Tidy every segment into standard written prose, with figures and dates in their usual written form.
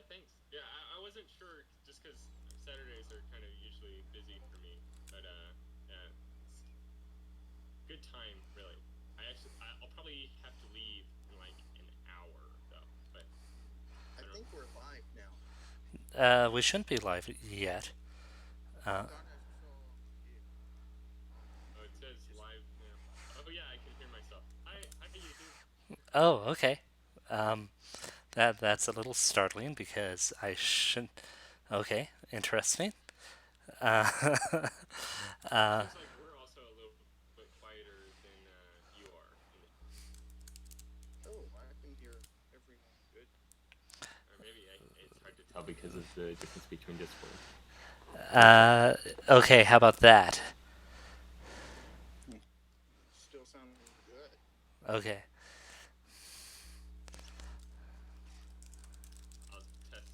thanks. Yeah, I wasn't sure just because Saturdays are kind of usually busy for me, but yeah, it's good time really. I'll probably have to leave in like an hour though, but I I don't. think we're live now. We shouldn't be live yet. I Uh, thought I saw it. Oh, it says Just live now. Oh yeah, I can hear myself. Hi YouTube. oh, okay. Um, that's a little startling because I shouldn't. Okay, interesting. Uh, It uh, seems like we're also a little bit quieter than you are, oh, I can hear everyone good. or maybe it's hard to tell because of the difference between Discord. uh, okay, how about that? Hmm. Still sounding good. Okay, I'll test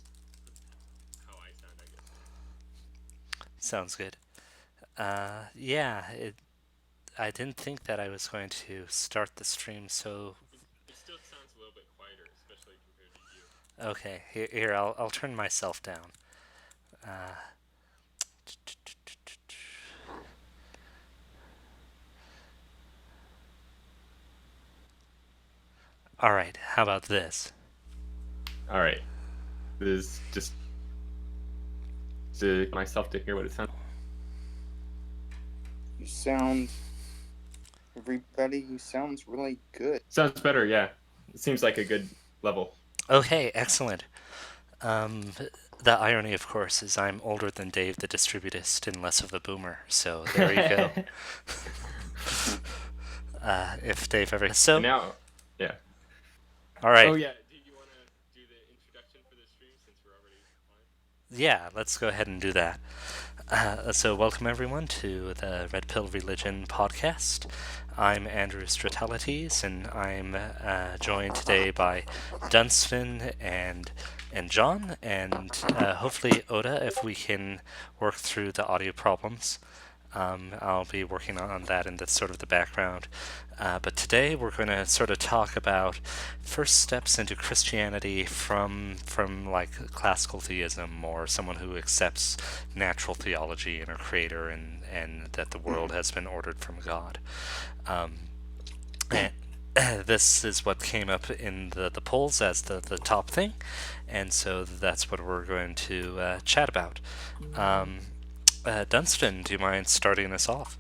how I sound, I guess. sounds good. Yeah, I didn't think that I was going to start the stream so. It still sounds a little bit quieter, especially compared to you. Okay, here I'll turn myself down. Uh, all right, how about this? All right, this is just to myself to hear what it sounds. You sound, everybody, you sounds really good. Sounds better, yeah. It seems like a good level. Okay, excellent. Um, the irony, of course, is I'm older than Dave the Distributist and less of a boomer. So there you go. If Dave ever And so, now, yeah. all Oh right, yeah. Do you want to do the introduction for the stream since we're already live? yeah, let's go ahead and do that. So welcome everyone to the Red Pill Religion podcast. I'm Andrew Stratelites, and I'm joined today by Dunstan and John, and hopefully Oda, if we can work through the audio problems. I'll be working on that in the sort of the background. But today we're going to sort of talk about first steps into Christianity from like classical theism or someone who accepts natural theology and a creator and that the world has been ordered from God. Um, and this is what came up in the polls as the top thing, and so that's what we're going to chat about. Um, Dunstan, do you mind starting us off?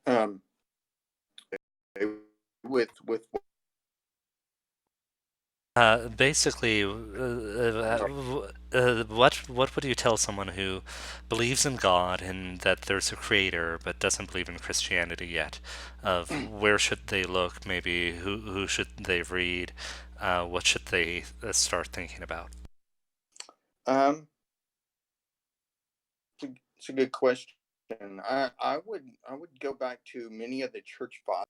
Um, with Basically, what would you tell someone who believes in God and that there's a creator but doesn't believe in Christianity yet? Of where should they look? Maybe who should they read? What should they start thinking about? um, it's a good question. I would go back to many of the church fathers,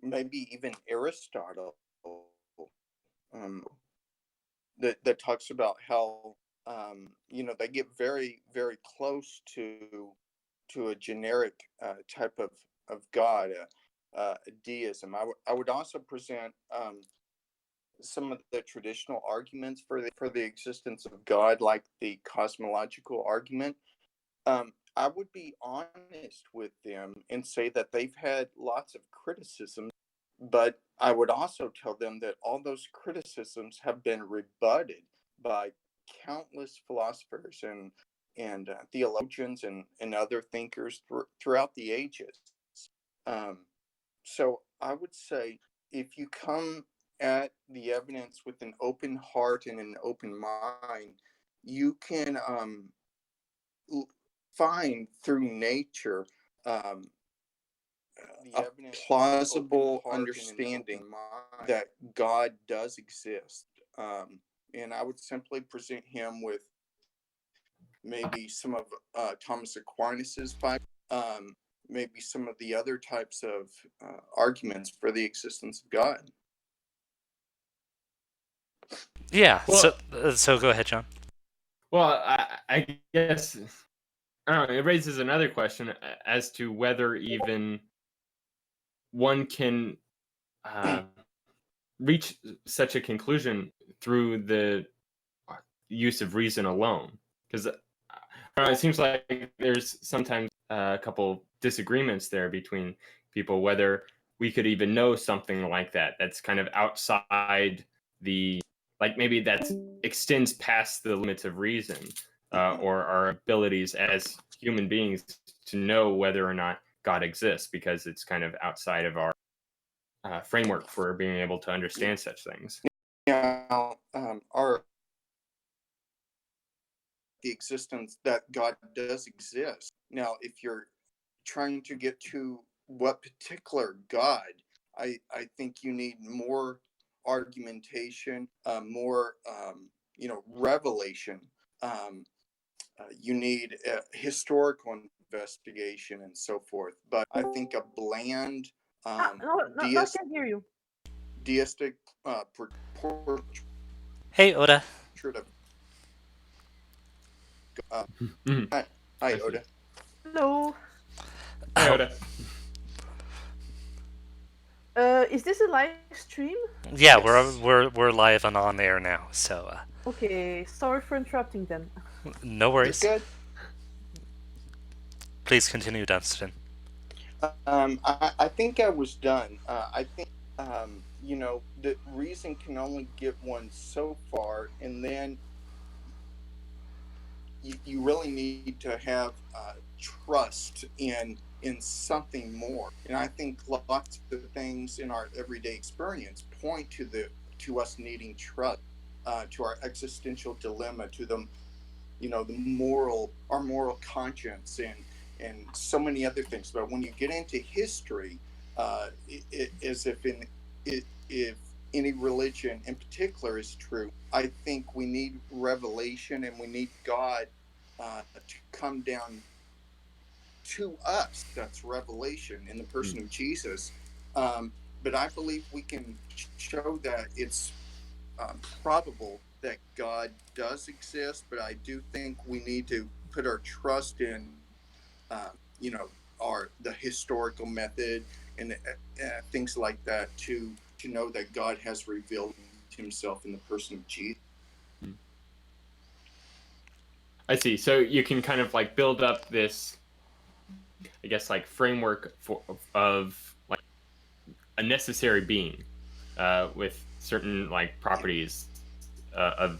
maybe even Aristotle, um, that talks about how they get very very close to a generic type of God, a deism. I would also present some of the traditional arguments for the existence of God, like the cosmological argument. I would be honest with them and say that they've had lots of criticisms, but I would also tell them that all those criticisms have been rebutted by countless philosophers and theologians and other thinkers throughout the ages. Um, so I would say if you come at the evidence with an open heart and an open mind, you can find through nature um, a plausible understanding that God does exist. And I would simply present him with maybe some of Thomas Aquinas's five, maybe some of the other types of arguments for the existence of God. Yeah. So Well, so go ahead, John. I guess I don't know. It raises another question as to whether even one can uh, reach such a conclusion through the use of reason alone, because it seems like there's sometimes a couple disagreements there between people whether we could even know something like that that's kind of outside the, like, maybe that extends past the limits of reason, or our abilities as human beings to know whether or not God exists, because it's kind of outside of our framework for being able to understand such things. Now, the existence that God does exist. Now, if you're trying to get to what particular God, I think you need more argumentation, more revelation. You need historical investigation and so forth. But I think a bland, I can't hear you. deistic Hey, Oda. portrait of Mhm. Hi, Oda. Hello. Hey, Oda. Is this a live stream? Yeah, Yes. we're live and on air now, so Okay, sorry for interrupting then. no worries. Good. Please continue, Dunstan. I think I was done. I think the reason can only get one so far, and then you really need to have trust in something more. And I think lots of things in our everyday experience point to us needing trust, to our existential dilemma, to our moral conscience, and so many other things. But when you get into history, as if any religion in particular is true, I think we need revelation, and we need God to come down to us. That's revelation in the person of Jesus. But I believe we can show that it's probable that God does exist, but I do think we need to put our trust in, the historical method and things like that to know that God has revealed himself in the person of Jesus. I see. So you can kind of like build up this, I guess, like framework of like a necessary being, with certain like properties of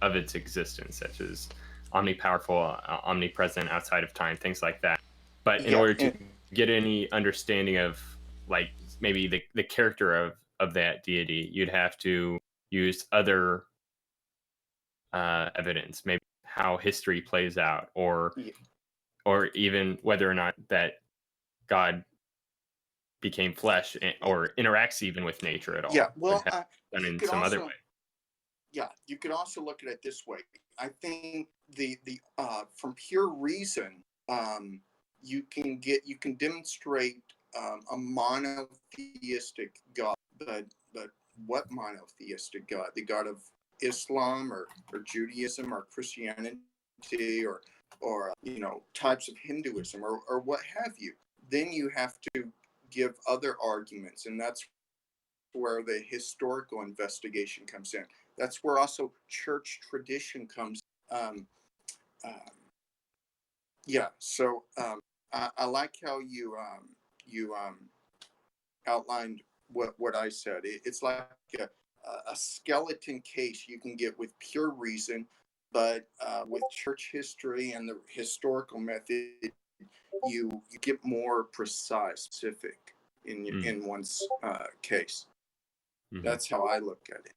its existence, such as omnipowerful, omnipresent, outside of time, things like that. But in order to get any understanding of like maybe the character of that deity, you'd have to use other evidence, maybe how history plays out, or even whether or not that God became flesh or interacts even with nature at all. Yeah, well, done in some other way. Yeah, you could also look at it this way. I think the from pure reason, you can demonstrate a monotheistic God, but what monotheistic God? The God of Islam or Judaism or Christianity or types of Hinduism or what have you. Then you have to give other arguments, and that's where the historical investigation comes in. That's where also church tradition comes. So I like how you outlined what I said. It's like a skeleton case you can get with pure reason, but with church history and the historical method, you get more precise, specific in one's case. Mm-hmm. That's how I look at it.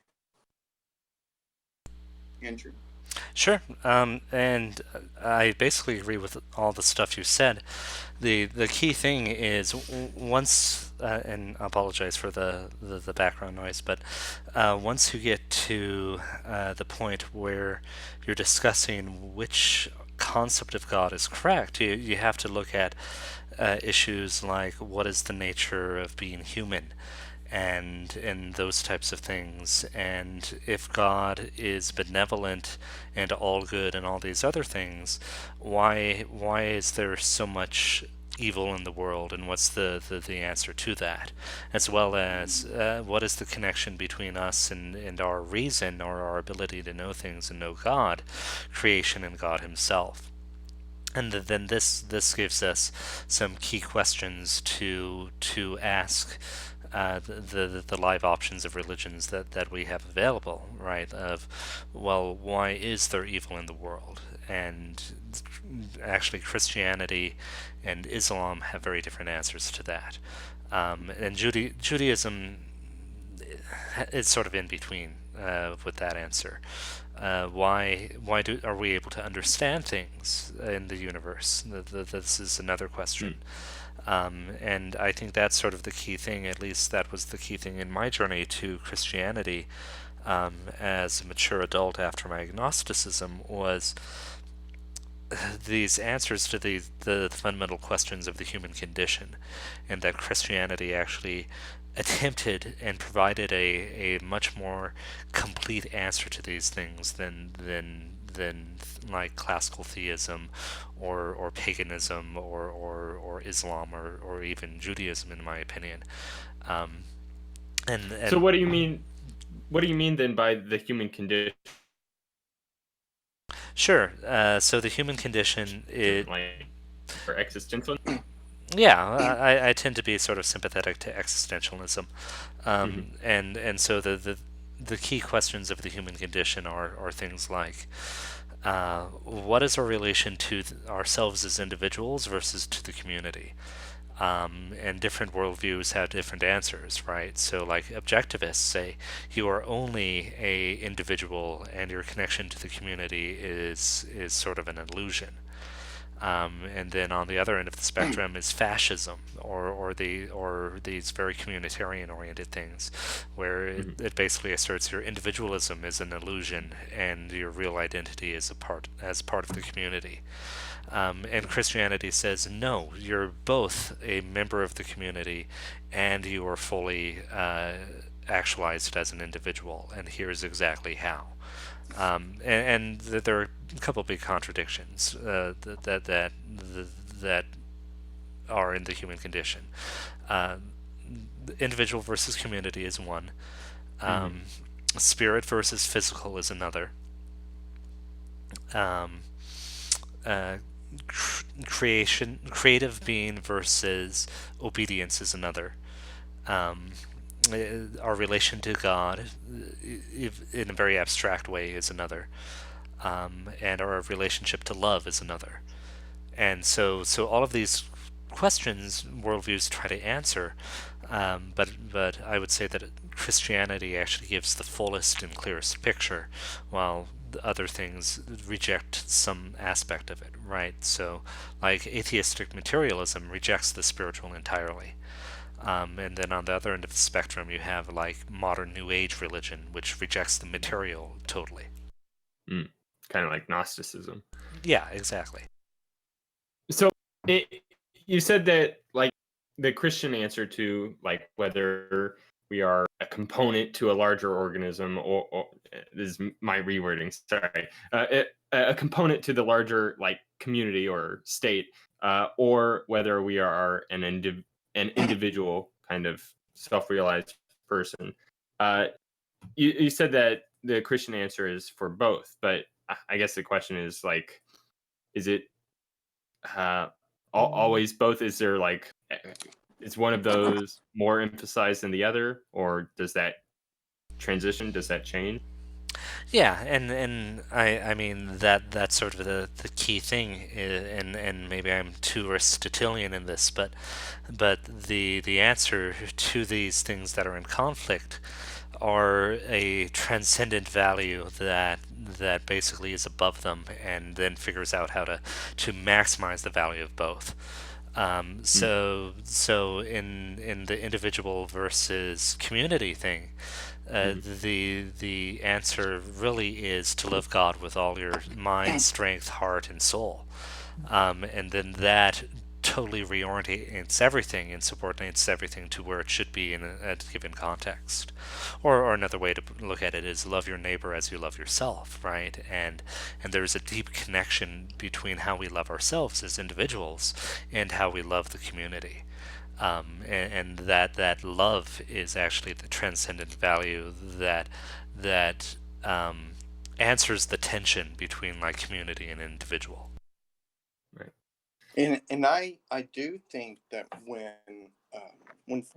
Andrew? Sure, and I basically agree with all the stuff you said. The key thing is once, and I apologize for the background noise, but once you get to the point where you're discussing which concept of God is correct, you have to look at issues like what is the nature of being human, and those types of things. And if God is benevolent and all good and all these other things, why is there so much evil in the world, and what's the answer to that, as well as what is the connection between us and our reason, or our ability to know things and know God, creation, and God himself. And then this gives us some key questions to ask the live options of religions that we have available, right? Of, well, why is there evil in the world? And actually, Christianity and Islam have very different answers to that. And Judaism is sort of in between with that answer. Why are we able to understand things in the universe? This is another question. And I think that's sort of the key thing. At least that was the key thing in my journey to Christianity as a mature adult after my agnosticism, was these answers to the fundamental questions of the human condition, and that Christianity actually attempted and provided a much more complete answer to these things than like classical theism or paganism or Islam or even Judaism, in my opinion. And so what do you mean? What do you mean then by the human condition? Sure. So the human condition, Like, or existential? Yeah, I tend to be sort of sympathetic to existentialism, and so the key questions of the human condition are things like, what is our relation to ourselves as individuals versus to the community? And different worldviews have different answers, right? So, like, objectivists say you are only a individual, and your connection to the community is sort of an illusion. And then on the other end of the spectrum is fascism, or these very communitarian-oriented things, where it basically asserts your individualism is an illusion and your real identity is part of the community. And Christianity says, no, you're both a member of the community and you are fully actualized as an individual, and here's exactly how. And there are a couple of big contradictions that are in the human condition. Individual versus community is one. Spirit versus physical is another. Creative being versus obedience is another. Our relation to God, in a very abstract way, is another, and our relationship to love is another. And so all of these questions worldviews try to answer, but I would say that Christianity actually gives the fullest and clearest picture, while the other things reject some aspect of it, right? So, like, atheistic materialism rejects the spiritual entirely. And then on the other end of the spectrum, you have, like, modern New Age religion, which rejects the material totally. Kind of like Gnosticism. Yeah, exactly. So you said that, like, the Christian answer to, like, whether we are a component to a larger organism, or this is my rewording, sorry, a component to the larger, like, community or state, or whether we are an individual kind of self-realized person. You said that the Christian answer is for both, but I guess the question is, like, is it always both? Is there, like, is one of those more emphasized than the other, or does that transition, does that change? Yeah, and I mean that's sort of the key thing, and maybe I'm too Aristotelian in this, but the answer to these things that are in conflict are a transcendent value that basically is above them, and then figures out how to maximize the value of both. So in the individual versus community thing, the answer really is to love God with all your mind, strength, heart, and soul, and then that totally reorientates everything and subordinates everything to where it should be in a given context. Or another way to look at it is love your neighbor as you love yourself, right? And there's a deep connection between how we love ourselves as individuals and how we love the community. And that love is actually the transcendent value that answers the tension between like community and individual. Right. And I do think that when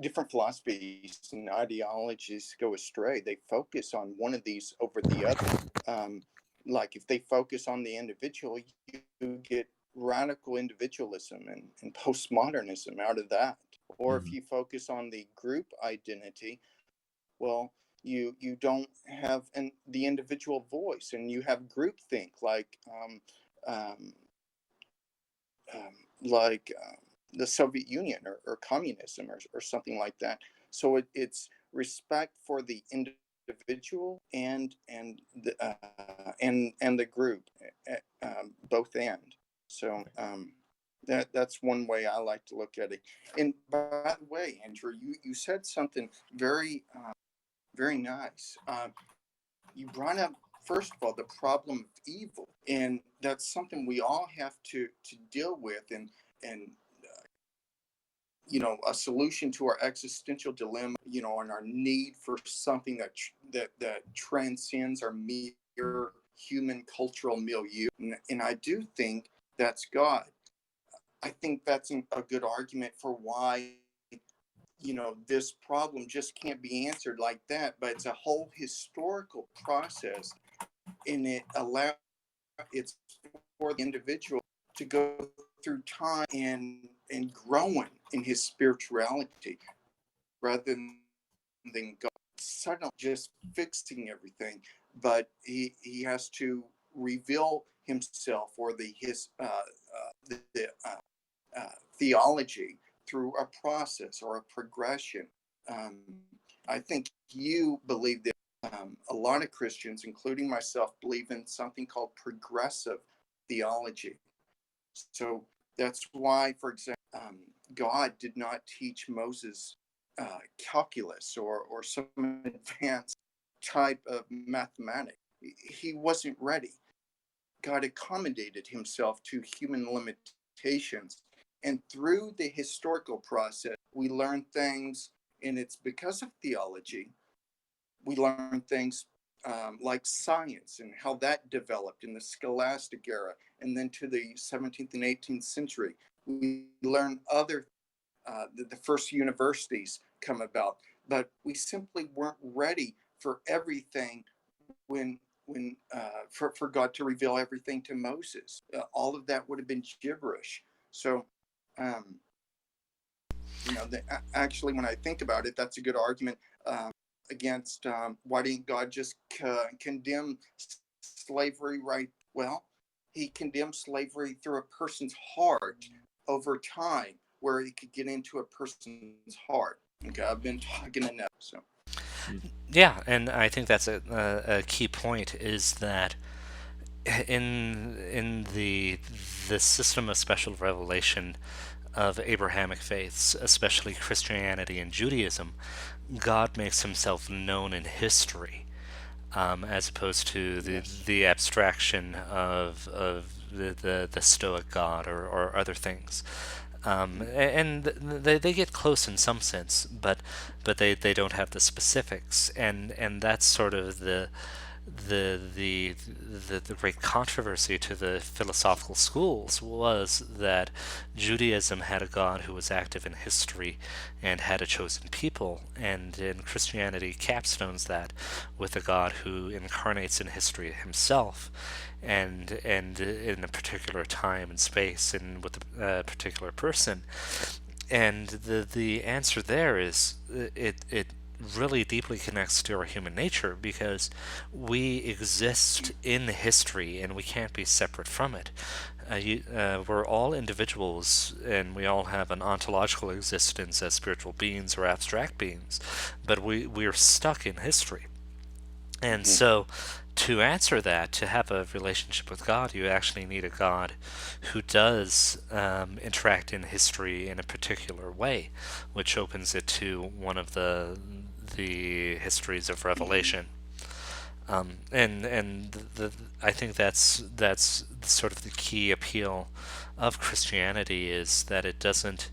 different philosophies and ideologies go astray, they focus on one of these over the other. Like if they focus on the individual, you get radical individualism and postmodernism out of that. Or if you focus on the group identity, well, you don't have the individual voice, and you have groupthink like the Soviet Union or communism or something like that. So it's respect for the individual and the group, both end. So that's one way I like to look at it. And by the way, Andrew, you said something very very nice. You brought up, first of all, the problem of evil, and that's something we all have to deal with, and a solution to our existential dilemma, and our need for something that transcends our mere human cultural milieu. And I do think that's God. I think that's a good argument for why this problem just can't be answered like that, but it's a whole historical process, and it's for the individual to go through time and growing in his spirituality rather than God suddenly just fixing everything, but he has to reveal himself or the theology through a process or a progression. I think you believe that a lot of Christians, including myself, believe in something called progressive theology. So that's why, for example, God did not teach Moses calculus or some advanced type of mathematics. He wasn't ready. God accommodated himself to human limitations. And through the historical process, we learn things, and it's because of theology. We learn things like science and how that developed in the scholastic era, and then to the 17th and 18th century. We learn the first universities come about, but we simply weren't ready for everything for God to reveal everything to Moses. All of that would have been gibberish. So, actually, when I think about it, that's a good argument against why didn't God just condemn slavery right? Well, he condemned slavery through a person's heart over time, where he could get into a person's heart. Okay, I've been talking enough, so. Yeah, and I think that's a key point, is that in the system of special revelation of Abrahamic faiths, especially Christianity and Judaism, God makes himself known in history, as opposed to the abstraction of the Stoic God or other things. And they get close in some sense, but they don't have the specifics, and that's sort of the great controversy to the philosophical schools, was that Judaism had a God who was active in history and had a chosen people, and in Christianity capstones that with a God who incarnates in history himself, and in a particular time and space and with a particular person. And the answer there is it really deeply connects to our human nature, because we exist in history and we can't be separate from it. We're all individuals, and we all have an ontological existence as spiritual beings or abstract beings, but we're stuck in history. And so, to answer that, to have a relationship with God, you actually need a God who does interact in history in a particular way, which opens it to one of the histories of Revelation. I think that's sort of the key appeal of Christianity, is that it doesn't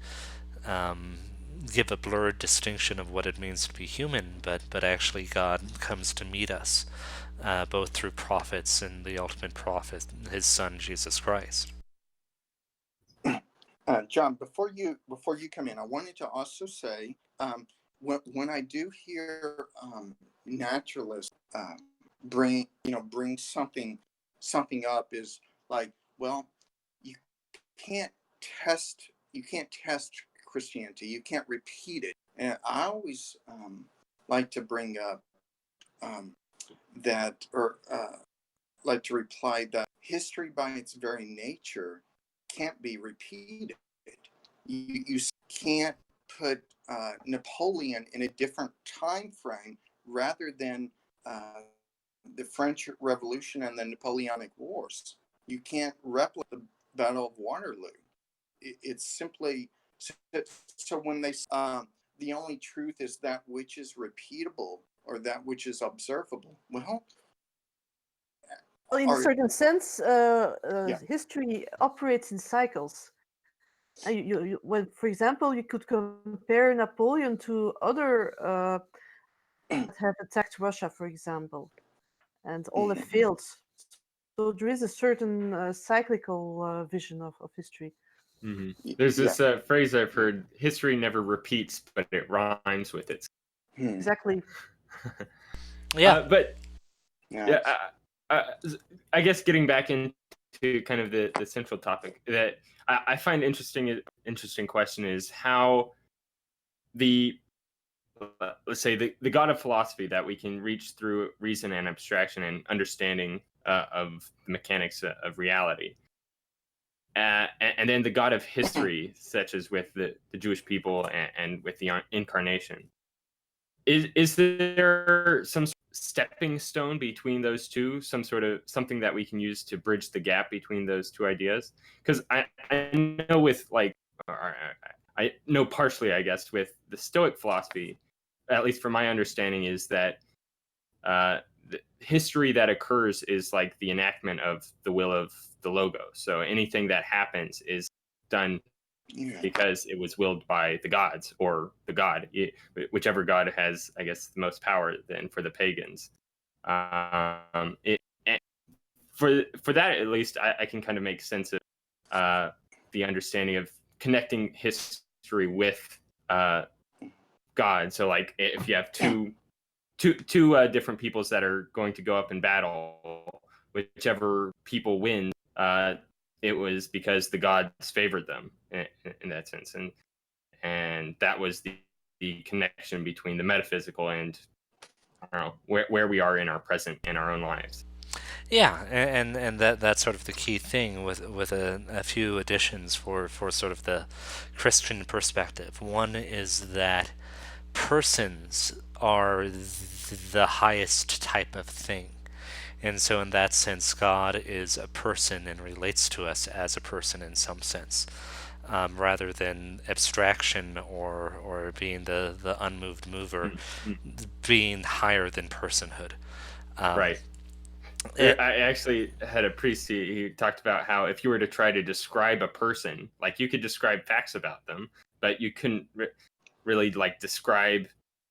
give a blurred distinction of what it means to be human, but actually God comes to meet us, both through prophets and the ultimate prophet, his Son Jesus Christ. John, before you come in, I wanted to also say, when I do hear naturalists bring something up, is like, well, you can't test Christianity, you can't repeat it. And I always like to bring up that, or like to reply that history by its very nature can't be repeated. You can't put Napoleon in a different time frame rather than the French Revolution and the Napoleonic Wars. You can't replicate the Battle of Waterloo. It's simply so when they the only truth is that which is repeatable or that which is observable. Well, in a certain sense, history operates in cycles. When, for example, you could compare Napoleon to other that have attacked Russia, for example, and all have failed. So there is a certain cyclical vision of history. Mm-hmm. There's this phrase I've heard: history never repeats, but it rhymes with it. Exactly. But I guess getting back into kind of the central topic that I find interesting question is how the let's say the God of philosophy that we can reach through reason and abstraction and understanding of the mechanics of reality, and then the God of history, such as with the Jewish people and with the incarnation. Is there some stepping stone between those two, some sort of something that we can use to bridge the gap between those two ideas? Because I know with I know partially, I guess, with the Stoic philosophy, at least from my understanding, is that the history that occurs is like the enactment of the will of the Logos. So anything that happens is done because it was willed by the gods or the god, whichever god has, I guess, the most power then for the pagans. For that, at least, I can kind of make sense of the understanding of connecting history with God. So, like, if you have two different peoples that are going to go up in battle, whichever people win, it was because the gods favored them in that sense, and that was the connection between the metaphysical and, I don't know, where we are in our present in our own lives. Yeah, and that's sort of the key thing with a few additions for sort of the Christian perspective. One is that persons are the highest type of thing. And so in that sense, God is a person and relates to us as a person in some sense, rather than abstraction or being the unmoved mover, being higher than personhood. Right. I actually had a priest, he talked about how if you were to try to describe a person, like you could describe facts about them, but you couldn't really like describe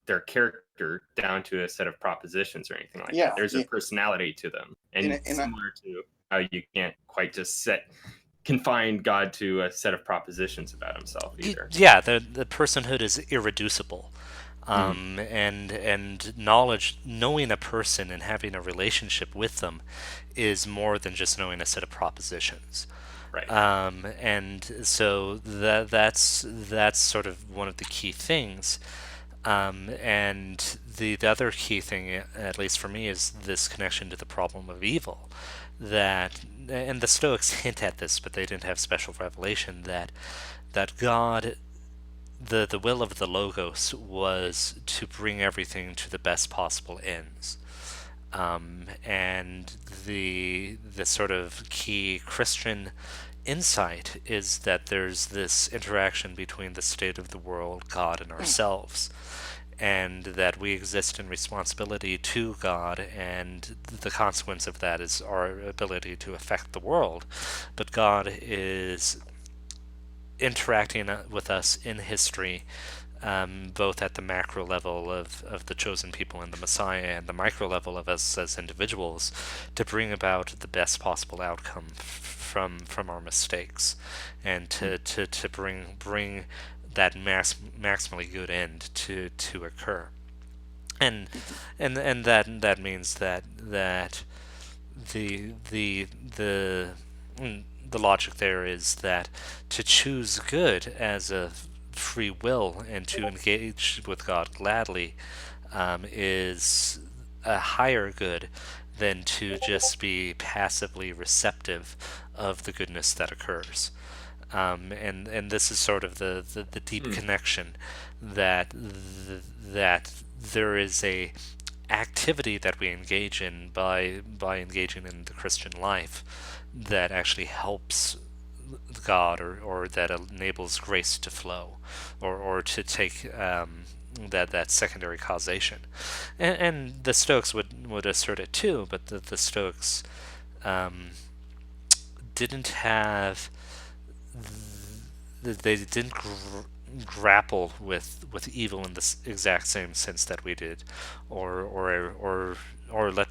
their character down to a set of propositions or anything like that. There's a personality to them, and similar to how you can't quite just confine God to a set of propositions about himself either. Yeah, the personhood is irreducible. And knowing a person and having a relationship with them is more than just knowing a set of propositions. Right. And so that's sort of one of the key things. And the other key thing, at least for me, is this connection to the problem of evil. And the Stoics hint at this, but they didn't have special revelation, that God, the will of the Logos was to bring everything to the best possible ends. And the sort of key Christian insight is that there's this interaction between the state of the world, God, and ourselves, and that we exist in responsibility to God, and the consequence of that is our ability to affect the world. But God is interacting with us in history, both at the macro level of the chosen people and the Messiah, and the micro level of us as individuals, to bring about the best possible outcome from our mistakes, and to bring that maximally good end to occur. And that means that the the the the logic there is that to choose good as a free will and to engage with God gladly is a higher good than to just be passively receptive of the goodness that occurs. And this is sort of the deep connection that that there is a activity that we engage in by engaging in the Christian life that actually helps God, or that enables grace to flow, or to take that secondary causation. And the Stoics would assert it too, but the Stoics didn't have they didn't grapple with evil in the exact same sense that we did, or let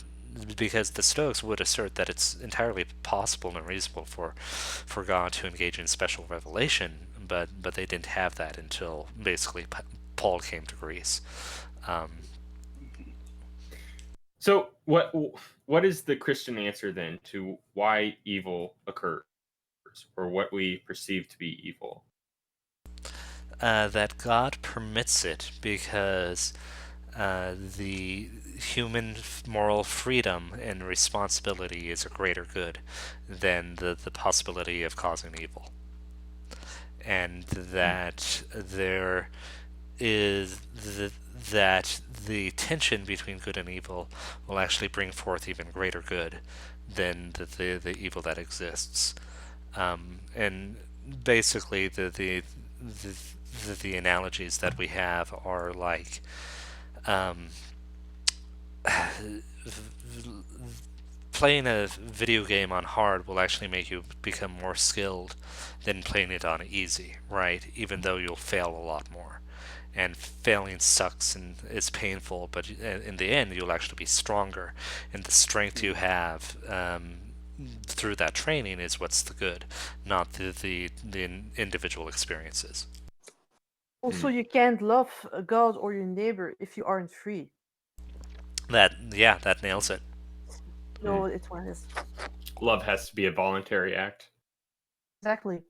because the Stoics would assert that it's entirely possible and reasonable for God to engage in special revelation, but they didn't have that until basically Paul came to Greece. So what is the Christian answer then to why evil occurs, or what we perceive to be evil? That God permits it because the human moral freedom and responsibility is a greater good than the possibility of causing evil. And that there is that the tension between good and evil will actually bring forth even greater good than the evil that exists. And basically the analogies that we have are like playing a video game on hard will actually make you become more skilled than playing it on easy, right? Even though you'll fail a lot more. And failing sucks and it's painful, but in the end, you'll actually be stronger. And the strength you have through that training is what's the good, not the individual experiences. Also, you can't love God or your neighbor if you aren't free. That nails it. No, it's one is. Love has to be a voluntary act. Exactly.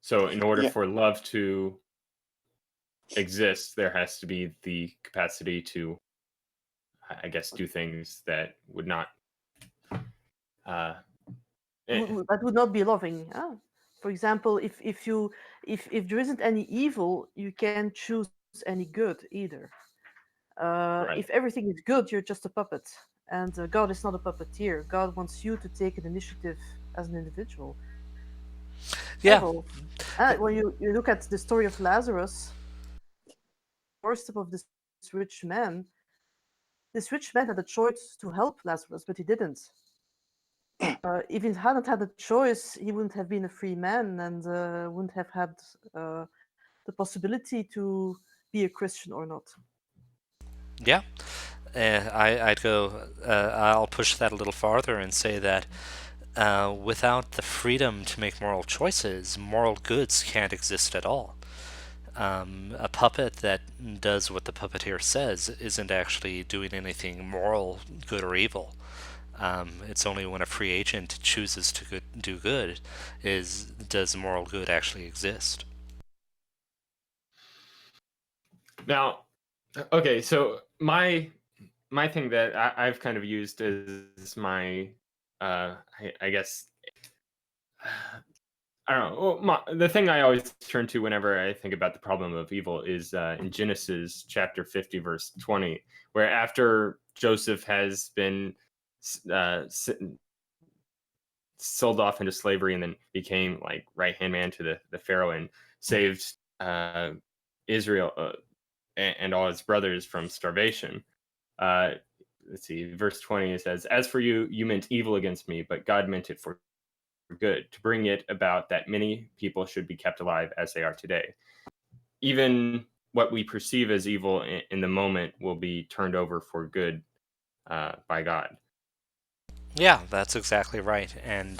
So in order for love to exist, there has to be the capacity to, I guess, do things that would not That would not be loving. For example, if there isn't any evil, you can't choose any good either. Right. If everything is good, you're just a puppet, and God is not a puppeteer. God wants you to take an initiative as an individual. Yeah. When you look at the story of Lazarus, doorstep of this rich man had a choice to help Lazarus, but he didn't. If he hadn't had a choice, he wouldn't have been a free man and wouldn't have had the possibility to be a Christian or not. Yeah. I'd go. I'll push that a little farther and say that without the freedom to make moral choices, moral goods can't exist at all. A puppet that does what the puppeteer says isn't actually doing anything moral, good or evil. It's only when a free agent chooses to do good does moral good actually exist. Now, okay, so my thing that I've kind of used as my, I guess, I don't know. Well, the thing I always turn to whenever I think about the problem of evil is in Genesis chapter 50, verse 20, where after Joseph has been uh, sold off into slavery and then became like right-hand man to the Pharaoh and saved Israel and all his brothers from starvation. Let's see, verse 20, it says, "As for you, you meant evil against me, but God meant it for good, to bring it about that many people should be kept alive as they are today." Even what we perceive as evil in the moment will be turned over for good by God. Yeah, that's exactly right. And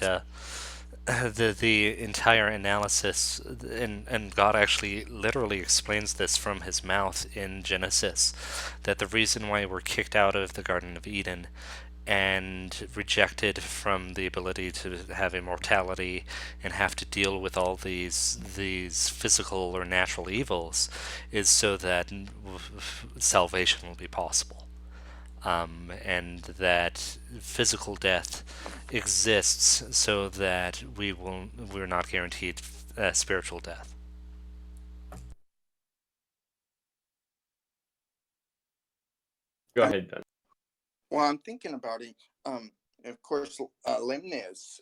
the entire analysis, and God actually literally explains this from his mouth in Genesis, that the reason why we're kicked out of the Garden of Eden and rejected from the ability to have immortality and have to deal with all these physical or natural evils is so that salvation will be possible. And that physical death exists so that we're not guaranteed spiritual death. Go ahead, Doug. Well, I'm thinking about it. Of course, Leibniz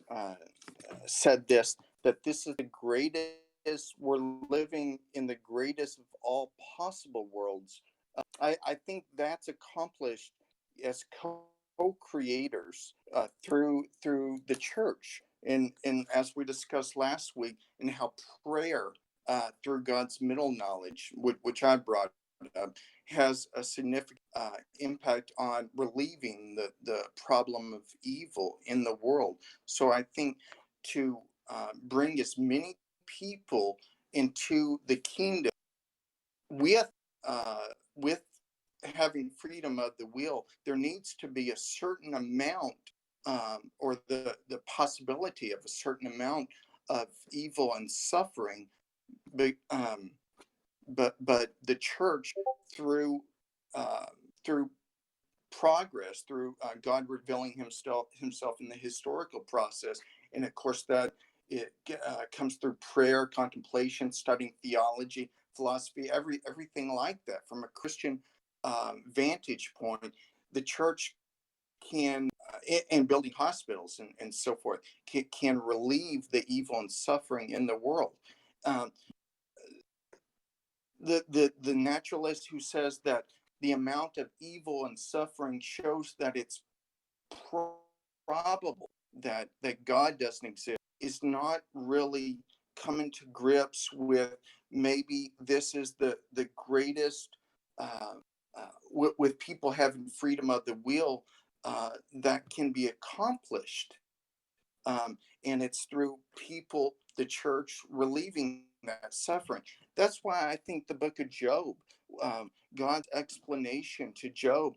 said this, that this is the greatest, we're living in the greatest of all possible worlds. I think that's accomplished as co-creators through the church, and as we discussed last week, and how prayer through God's middle knowledge, which I brought up, has a significant impact on relieving the problem of evil in the world. So I think to bring as many people into the kingdom with with having freedom of the will, there needs to be a certain amount, or the possibility of a certain amount of evil and suffering, but the church, through uh, through progress, through God revealing himself in the historical process, and of course that it comes through prayer, contemplation, studying theology, philosophy, everything like that. From a Christian vantage point, the church can, and building hospitals and so forth, can relieve the evil and suffering in the world. Um, the naturalist who says that the amount of evil and suffering shows that it's probable that God doesn't exist is not really coming to grips with, maybe this is the greatest, with people having freedom of the will, that can be accomplished, and it's through people, the church, relieving that suffering. That's why I think the book of Job, God's explanation to Job,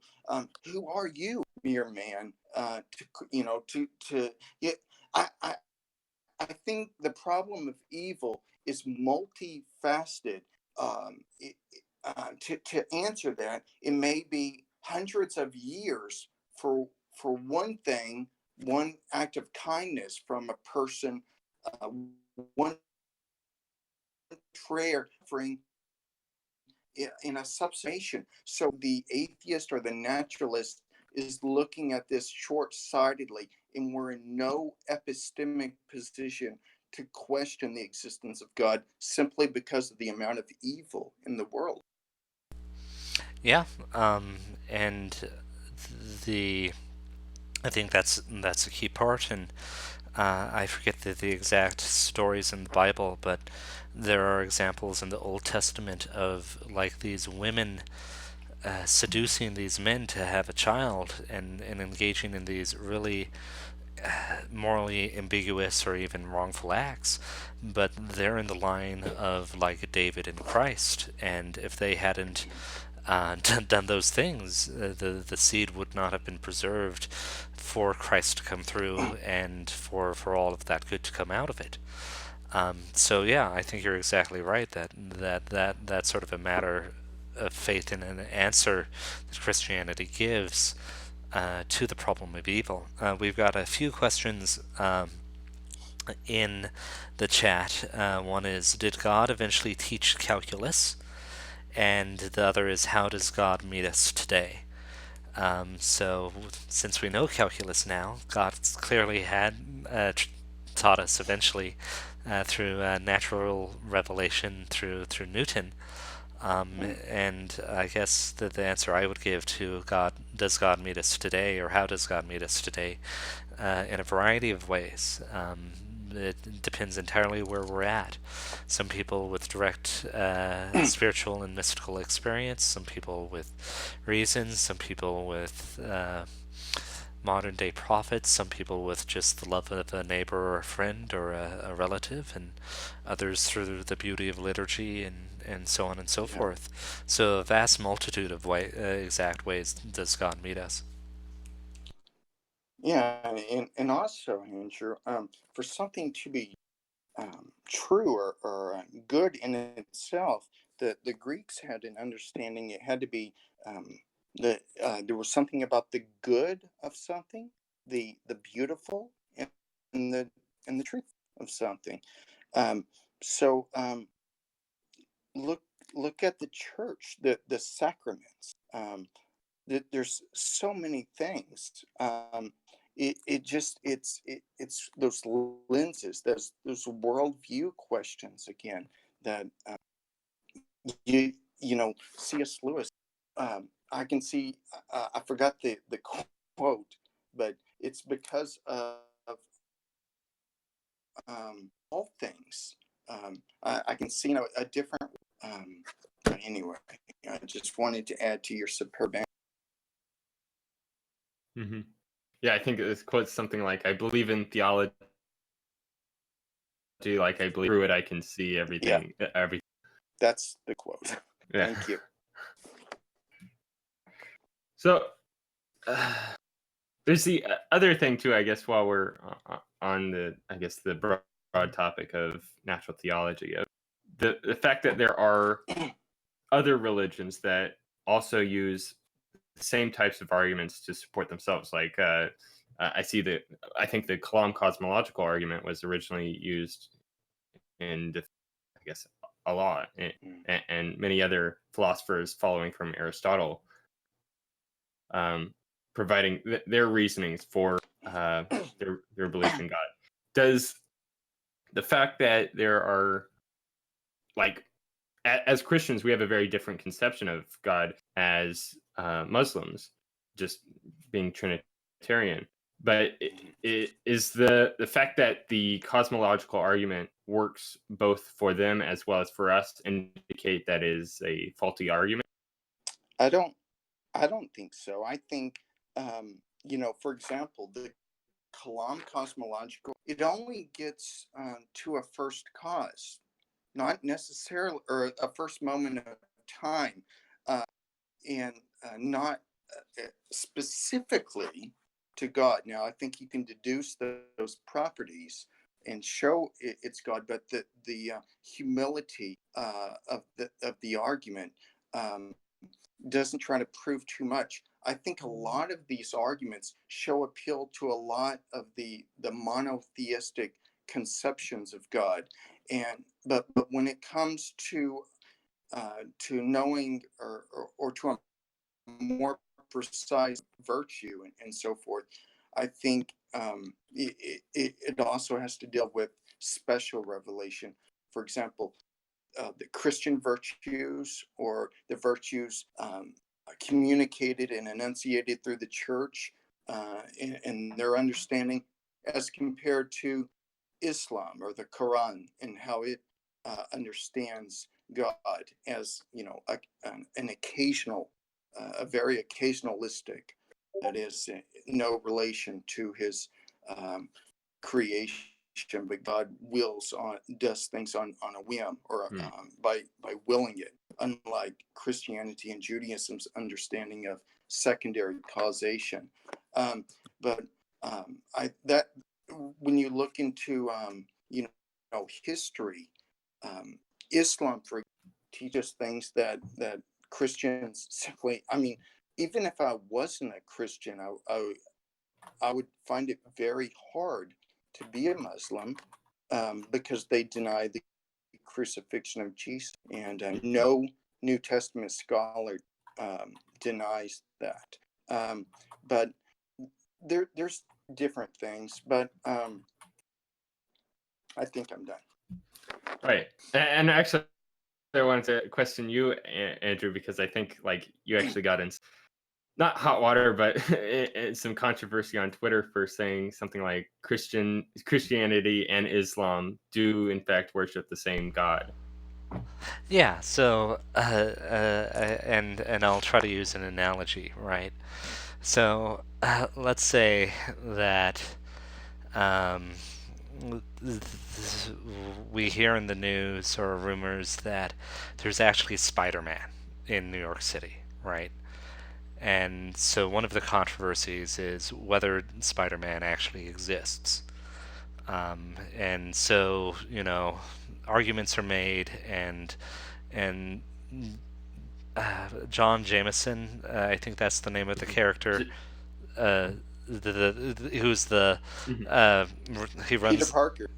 who are you, mere man, to yeah, I I think the problem of evil is multifaceted. To answer that, it may be hundreds of years for one thing, one act of kindness from a person, uh, one prayer offering in a subsummation. So the atheist or the naturalist is looking at this short-sightedly, and we're in no epistemic position to question the existence of God simply because of the amount of evil in the world. Yeah, and the I think that's a key part, and I forget the exact stories in the Bible, but there are examples in the Old Testament of like these women seducing these men to have a child, and engaging in these really morally ambiguous or even wrongful acts, but they're in the line of like David and Christ, and if they hadn't done those things, the seed would not have been preserved for Christ to come through and for all of that good to come out of it. So yeah, I think you're exactly right that's sort of a matter of faith and an answer that Christianity gives to the problem of evil. We've got a few questions in the chat. One is, did God eventually teach calculus? And the other is, how does God meet us today? So, since we know calculus now, God clearly had taught us eventually through natural revelation through Newton. And I guess the answer I would give to God, does God meet us today, or how does God meet us today, in a variety of ways. It depends entirely where we're at. Some people with direct spiritual and mystical experience, some people with reasons, some people with modern day prophets, some people with just the love of a neighbor or a friend or a relative, and others through the beauty of liturgy and so on and so forth. So a vast multitude of exact ways does God meet us. Yeah, and also, Andrew, for something to be true or good in itself, the Greeks had an understanding. It had to be there was something about the good of something, the beautiful, and the truth of something. Um, so look at the church, the sacraments. There's so many things. It's those lenses, those worldview questions again that you know, C.S. Lewis. I can see. I forgot the quote, but it's because of all things. I can see, a different. Um, anyway, I just wanted to add to your superb. Mm-hmm. Yeah, I think this quote's something like, "I believe in theology, like I believe through it I can see everything." Yeah. Everything. That's the quote. Yeah. Thank you. So there's the other thing too, I guess, while we're on the broad topic of natural theology, of the fact that there are other religions that also use the same types of arguments to support themselves. Like I think the Kalam cosmological argument was originally used in, I guess, a lot, and many other philosophers following from Aristotle, providing their reasonings for their belief in God. Does the fact that there are, like, as Christians, we have a very different conception of God as Muslims, just being Trinitarian. But it is the fact that the cosmological argument works both for them as well as for us indicate that is a faulty argument? I don't think so. I think, for example, the Kalam cosmological, it only gets to a first cause, not necessarily, or a first moment of time, and not specifically to God. Now, I think you can deduce those properties and show it's God, but the humility of the argument doesn't try to prove too much. I think a lot of these arguments show appeal to a lot of the monotheistic conceptions of God, and but when it comes to knowing or to a more precise virtue and so forth, I think it also has to deal with special revelation. For example, the Christian virtues or the virtues communicated and enunciated through the church and their understanding as compared to Islam or the Quran and how it understands God as, an occasional, a very occasionalistic, that is no relation to his creation, but God does things on a whim or by willing it. Unlike Christianity and Judaism's understanding of secondary causation, but when you look into history, Islam teaches things that Christians simply. I mean, even if I wasn't a Christian, I would find it very hard to be a Muslim because they deny the crucifixion of Jesus, and no New Testament scholar denies that. But there's different things, but I think I'm done. Right. And actually, I wanted to question you, Andrew, because I think like you actually got in not hot water, but some controversy on Twitter for saying something like Christianity and Islam do in fact worship the same God. Yeah, so and I'll try to use an analogy, right? So let's say that um, we hear in the news or rumors that there's actually Spider-Man in New York City, right? And so one of the controversies is whether Spider-Man actually exists. And so, arguments are made, and John Jameson, I think that's the name of the character, who's the he Peter runs. Parker.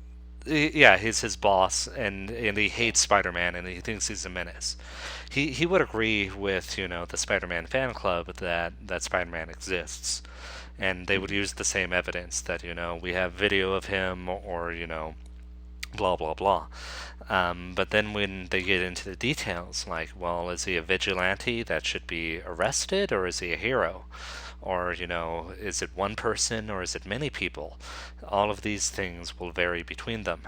Yeah, he's his boss, and he hates Spider-Man, and he thinks he's a menace. He would agree with the Spider-Man fan club that Spider-Man exists, and they would use the same evidence that we have video of him, or blah blah blah. But then when they get into the details, like, well, is he a vigilante that should be arrested, or is he a hero? Or, is it one person or is it many people? All of these things will vary between them.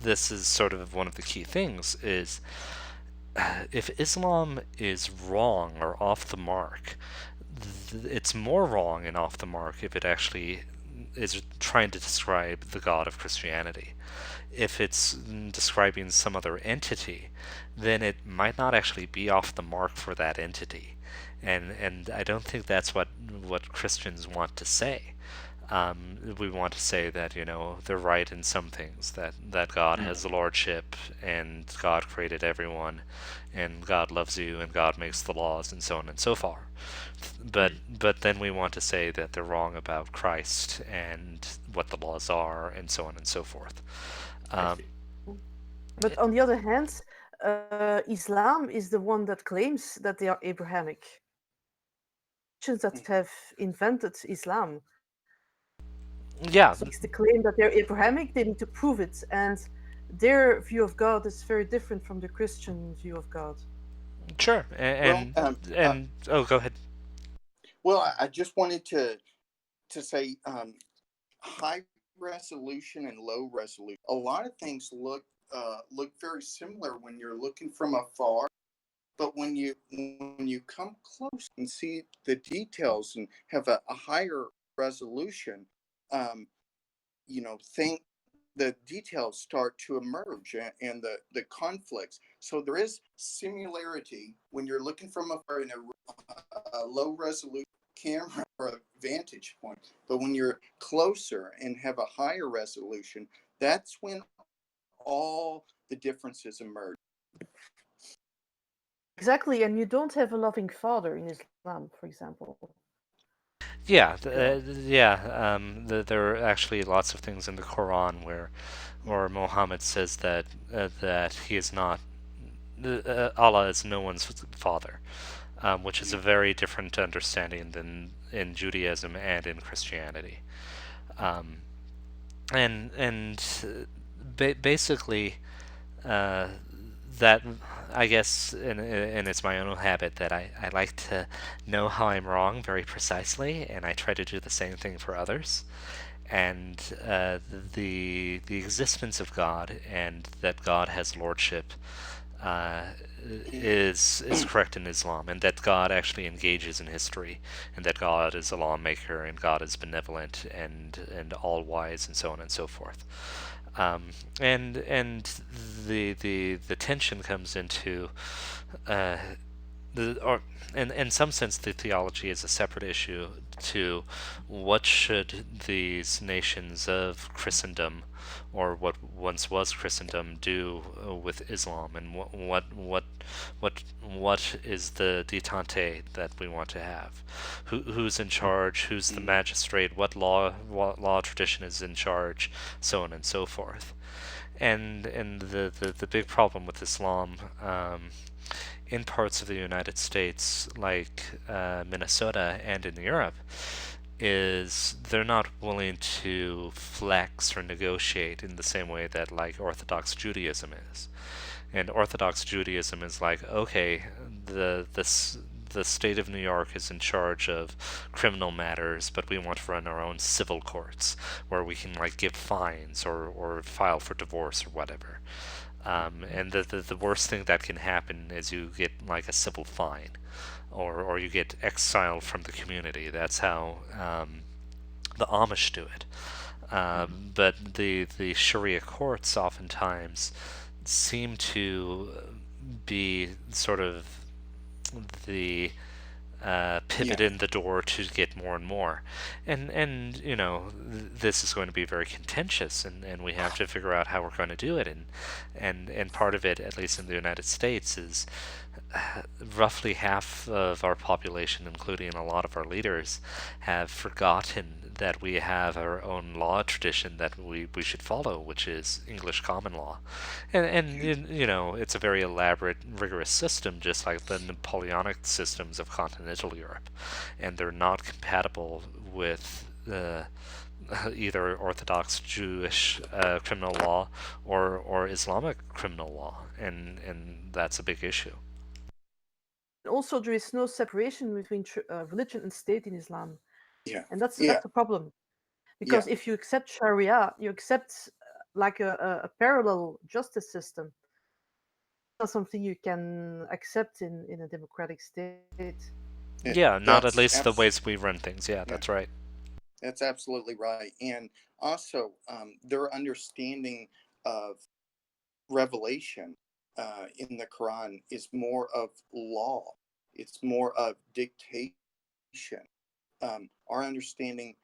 This is sort of one of the key things is if Islam is wrong or off the mark, it's more wrong and off the mark if it actually is trying to describe the God of Christianity. If it's describing some other entity, then it might not actually be off the mark for that entity. And I don't think that's what Christians want to say. We want to say that they're right in some things, that God has the lordship, and God created everyone, and God loves you, and God makes the laws, and so on and so forth. But then we want to say that they're wrong about Christ and what the laws are, and so on and so forth. But on the other hand, Islam is the one that claims that they are Abrahamic. Christians that have invented Islam. Yeah. So it's the claim that they're Abrahamic, they need to prove it. And their view of God is very different from the Christian view of God. Sure. Go ahead. Well, I just wanted to say high resolution and low resolution. A lot of things look very similar when you're looking from afar, but when you come close and see the details and have a higher resolution, think the details start to emerge, and the conflicts. So there is similarity when you're looking from afar in a low resolution camera or a vantage point. But when you're closer and have a higher resolution, that's when all the differences emerge. Exactly, and you don't have a loving father in Islam, for example. Yeah, there are actually lots of things in the Quran where Muhammad says that he is not, Allah is no one's father, which is a very different understanding than in Judaism and in Christianity. Basically, that, I guess, and it's my own habit that I like to know how I'm wrong very precisely, and I try to do the same thing for others. And the existence of God and that God has lordship is correct in Islam, and that God actually engages in history, and that God is a lawmaker, and God is benevolent and all wise, and so on and so forth. And the tension comes into in some sense, the theology is a separate issue to what should these nations of Christendom, or what once was Christendom, do with Islam, and what is the detente that we want to have? Who's in charge? Who's the magistrate? What law tradition is in charge? So on and so forth. And the big problem with Islam, in parts of the United States, like Minnesota and in Europe, is they're not willing to flex or negotiate in the same way that like Orthodox Judaism is. And Orthodox Judaism is like, okay, the state of New York is in charge of criminal matters, but we want to run our own civil courts where we can like give fines or file for divorce or whatever. And the worst thing that can happen is you get like a civil fine, or you get exiled from the community. That's how the Amish do it. But the Sharia courts oftentimes seem to be sort of the pivot in the door to get more and more, and you know, this is going to be very contentious, and we have to figure out how we're going to do it, and part of it, at least in the United States, is roughly half of our population, including a lot of our leaders, have forgotten that we have our own law tradition that we should follow, which is English common law. And you know, it's a very elaborate, rigorous system, just like the Napoleonic systems of continental Europe. And they're not compatible with either Orthodox Jewish criminal law or Islamic criminal law. And that's a big issue. Also, there is no separation between religion and state in Islam. Yeah. And that's a problem. Because if you accept Sharia, you accept like a parallel justice system. It's not something you can accept in a democratic state. Yeah, not at least the ways we run things. Yeah, that's right. That's absolutely right. And also, their understanding of revelation in the Quran is more of law. It's more of dictation. Our understanding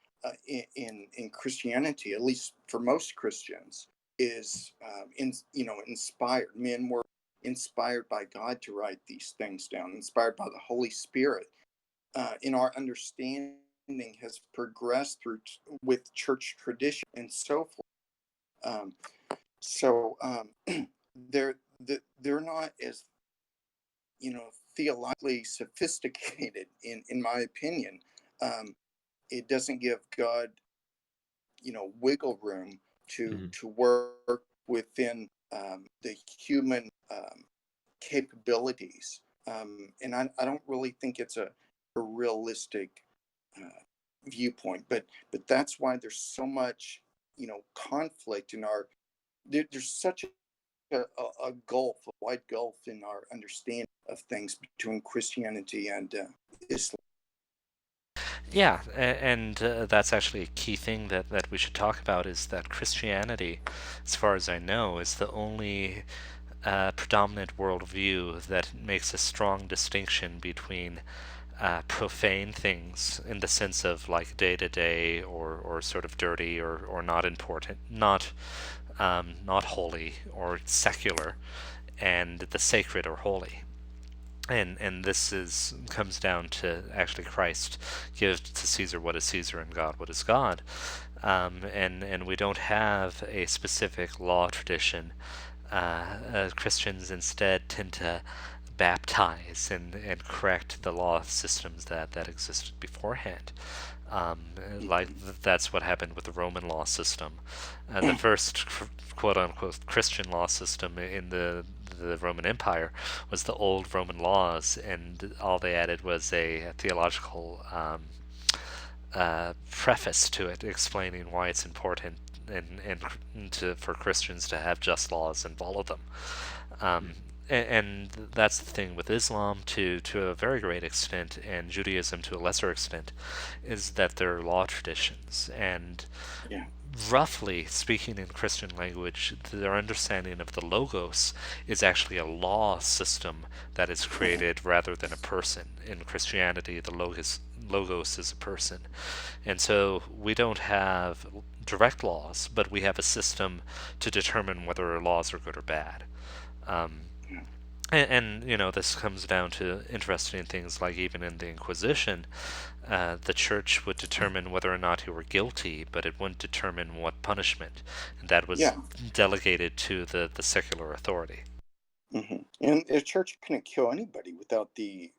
in Christianity, at least for most Christians, is inspired. Men were inspired by God to write these things down, inspired by the Holy Spirit. In our understanding has progressed through with church tradition and so forth. They're not as theologically sophisticated in my opinion. It doesn't give God wiggle room to work within the human capabilities, and I don't really think it's a realistic viewpoint, but that's why there's so much conflict in our there's such a gulf, a wide gulf in our understanding of things between Christianity and Islam. Yeah, and that's actually a key thing that we should talk about, is that Christianity, as far as I know, is the only predominant worldview that makes a strong distinction between profane things in the sense of like day-to-day or sort of dirty or not important, not holy or secular, and the sacred or holy. And this comes down to actually Christ, give to Caesar what is Caesar and God what is God. And we don't have a specific law tradition. Christians instead tend to baptize and correct the law systems that existed beforehand. Like that's what happened with the Roman law system. The first quote-unquote Christian law system in the Roman Empire was the old Roman laws, and all they added was a theological preface to it, explaining why it's important for Christians to have just laws and follow them. And that's the thing with Islam to a very great extent, and Judaism to a lesser extent, is that they're law traditions. And roughly speaking in Christian language, their understanding of the logos is actually a law system that is created rather than a person. In Christianity, the logos is a person. And so we don't have direct laws, but we have a system to determine whether laws are good or bad. And this comes down to interesting things like even in the Inquisition, the church would determine whether or not you were guilty, but it wouldn't determine what punishment. And that was delegated to the secular authority. And the church couldn't kill anybody without the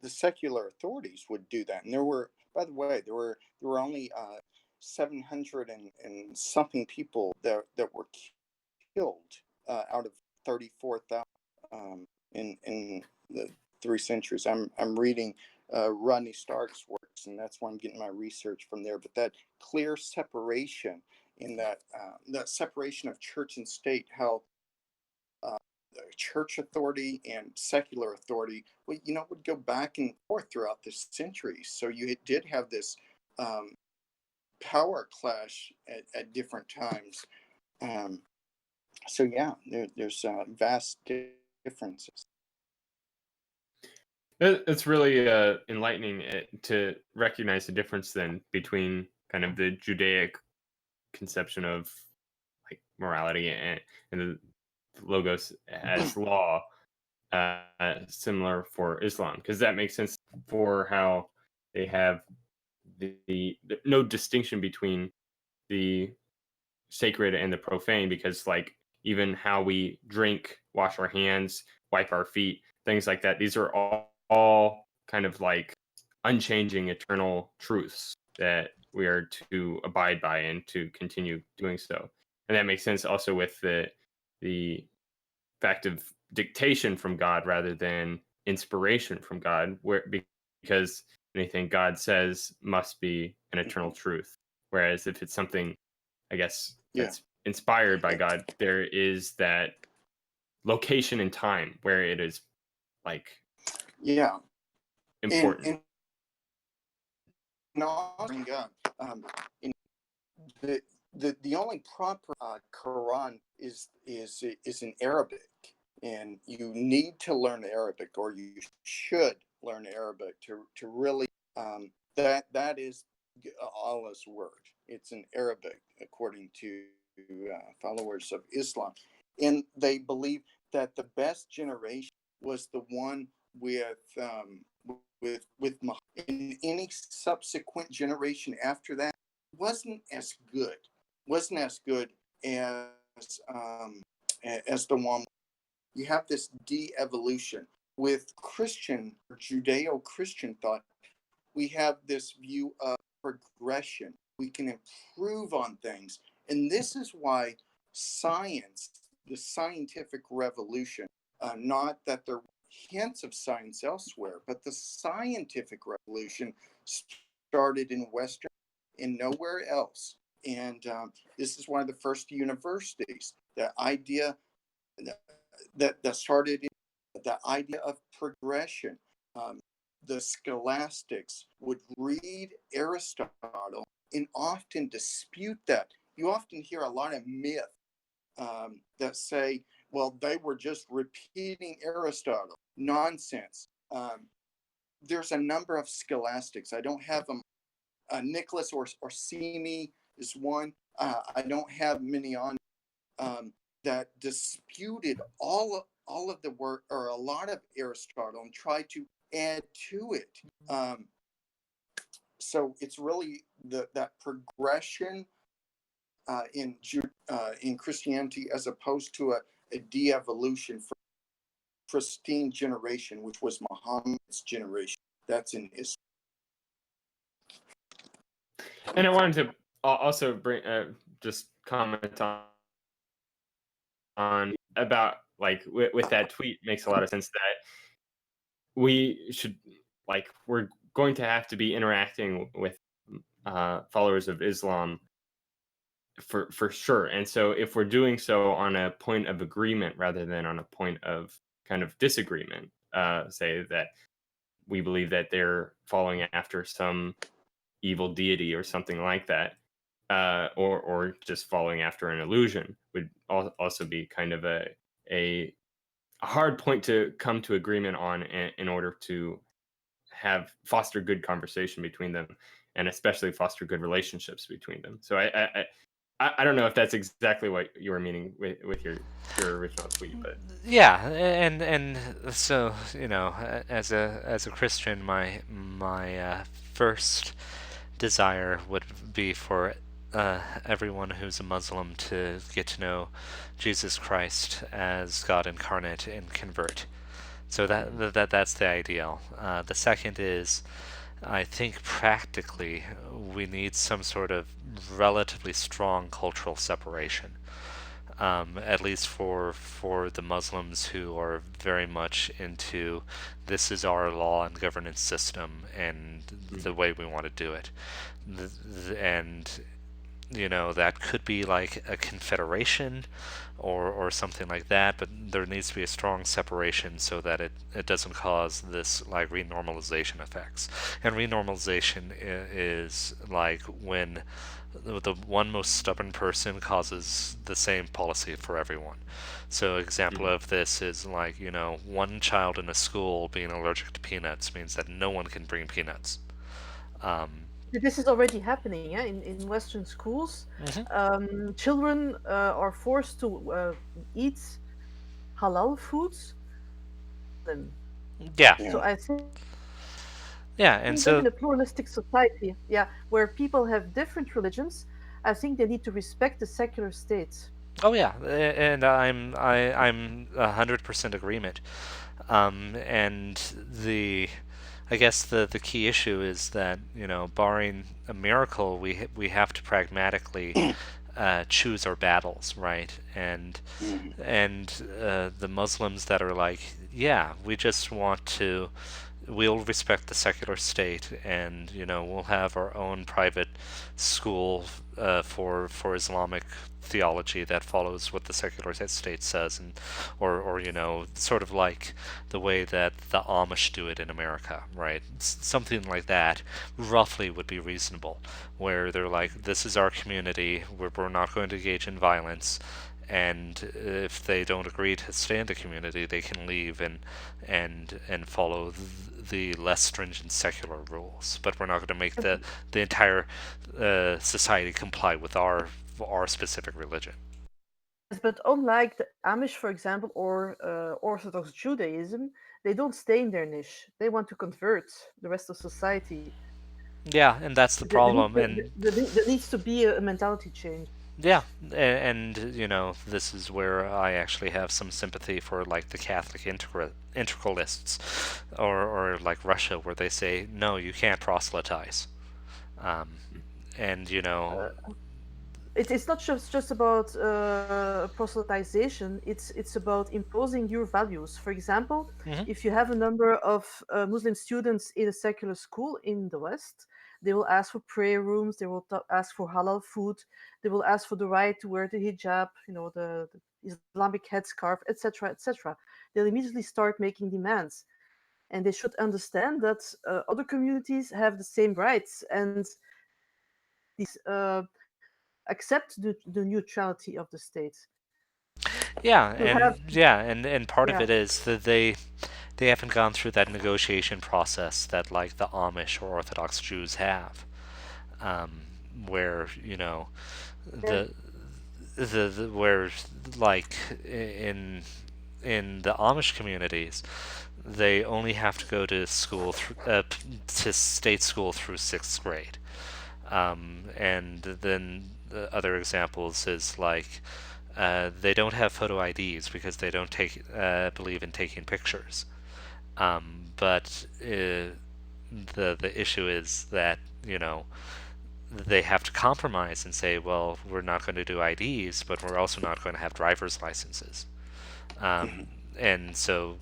secular authorities would do that. And there were, by the way, there were only 700 and something people that were killed out of 34,000 in the 3 centuries. I'm reading Rodney Stark's works, and that's why I'm getting my research from there. But that clear separation in that separation of church and state, how church authority and secular authority, would go back and forth throughout the centuries. So you did have this power clash at different times. So yeah, there's vast differences. It's really enlightening to recognize the difference then between kind of the Judaic conception of like morality and the logos as law, similar for Islam, because that makes sense for how they have the no distinction between the sacred and the profane, because like even how we drink, wash our hands, wipe our feet, things like that, these are all kind of like unchanging eternal truths that we are to abide by and to continue doing so. And that makes sense also with the fact of dictation from God rather than inspiration from God, because anything God says must be an eternal truth. Whereas if it's something, I guess, that's inspired by God, there is that location and time where it is like important. The only proper Quran is in Arabic, and you need to learn Arabic, or you should learn Arabic to really that is Allah's word. It's in Arabic according to followers of Islam, and they believe that the best generation was the one with Muhammad. And any subsequent generation after that wasn't as good as the one. You have this de-evolution with Christian or Judeo-Christian thought. We have this view of progression. We can improve on things, and this is why science, the scientific revolution, not that there were hints of science elsewhere, but the scientific revolution started in Western and nowhere else. And this is one of the first universities. The idea that started the idea of progression. The scholastics would read Aristotle and often dispute that. You often hear a lot of myth that say, well, they were just repeating Aristotle. Nonsense. There's a number of scholastics. I don't have them. Nicholas Orsini is one. I don't have many on that disputed all of the work, or a lot of Aristotle, and tried to add to it. So it's really that progression in Christianity, as opposed to a de-evolution from pristine generation, which was Muhammad's generation. That's in Islam. And I wanted to also bring just comment on about like with that tweet. Makes a lot of sense that we should, like, we're going to have to be interacting with followers of Islam for sure. And so if we're doing so on a point of agreement rather than on a point of kind of disagreement, say that we believe that they're following after some evil deity or something like that, or just following after an illusion would also be kind of a hard point to come to agreement on in order to foster good conversation between them, and especially foster good relationships between them. So I don't know if that's exactly what you were meaning with your original tweet, but yeah, and so as a Christian, my first desire would be for everyone who's a Muslim to get to know Jesus Christ as God incarnate and convert. So that's the ideal. The second is, I think practically we need some sort of relatively strong cultural separation. At least for the Muslims who are very much into this is our law and governance system and the way we want to do it, and that could be like a confederation or something like that, but there needs to be a strong separation so that it doesn't cause this like renormalization effects. And renormalization is like when the one most stubborn person causes the same policy for everyone. So example of this is like, one child in a school being allergic to peanuts means that no one can bring peanuts. This is already happening, in Western schools. Children are forced to eat halal foods. Yeah. So I think and that so in a pluralistic society, where people have different religions, I think they need to respect the secular state. Oh yeah, and I'm 100% agreement. And I guess the key issue is that barring a miracle, we have to pragmatically choose our battles, right? And the Muslims that are like, yeah, we just want to. We'll respect the secular state, and we'll have our own private school for Islamic theology that follows what the secular state says, and or sort of like the way that the Amish do it in America, right? Something like that roughly would be reasonable, where they're like, this is our community, we're not going to engage in violence, and if they don't agree to stay in the community, they can leave and follow the less stringent secular rules. But we're not going to make the entire society comply with our specific religion. But unlike the Amish, for example, or Orthodox Judaism, they don't stay in their niche. They want to convert the rest of society. Yeah, and that's the problem. There needs to be a mentality change. Yeah, and this is where I actually have some sympathy for like the Catholic integralists, or like Russia, where they say no, you can't proselytize, and it's not just about proselytization. It's about imposing your values. For example, if you have a number of Muslim students in a secular school in the West, they will ask for prayer rooms. They will ask for halal food. They will ask for the right to wear the hijab, the Islamic headscarf, etc., etc. They'll immediately start making demands, and they should understand that other communities have the same rights, and these accept the neutrality of the state. Yeah, and part of it is that they haven't gone through that negotiation process that like the Amish or Orthodox Jews have, where where like in the Amish communities, they only have to go to school to state school through 6th grade, and then the other examples is like they don't have photo IDs because they don't believe in taking pictures. But the issue is that they have to compromise and say, well, we're not going to do IDs, but we're also not going to have driver's licenses. And so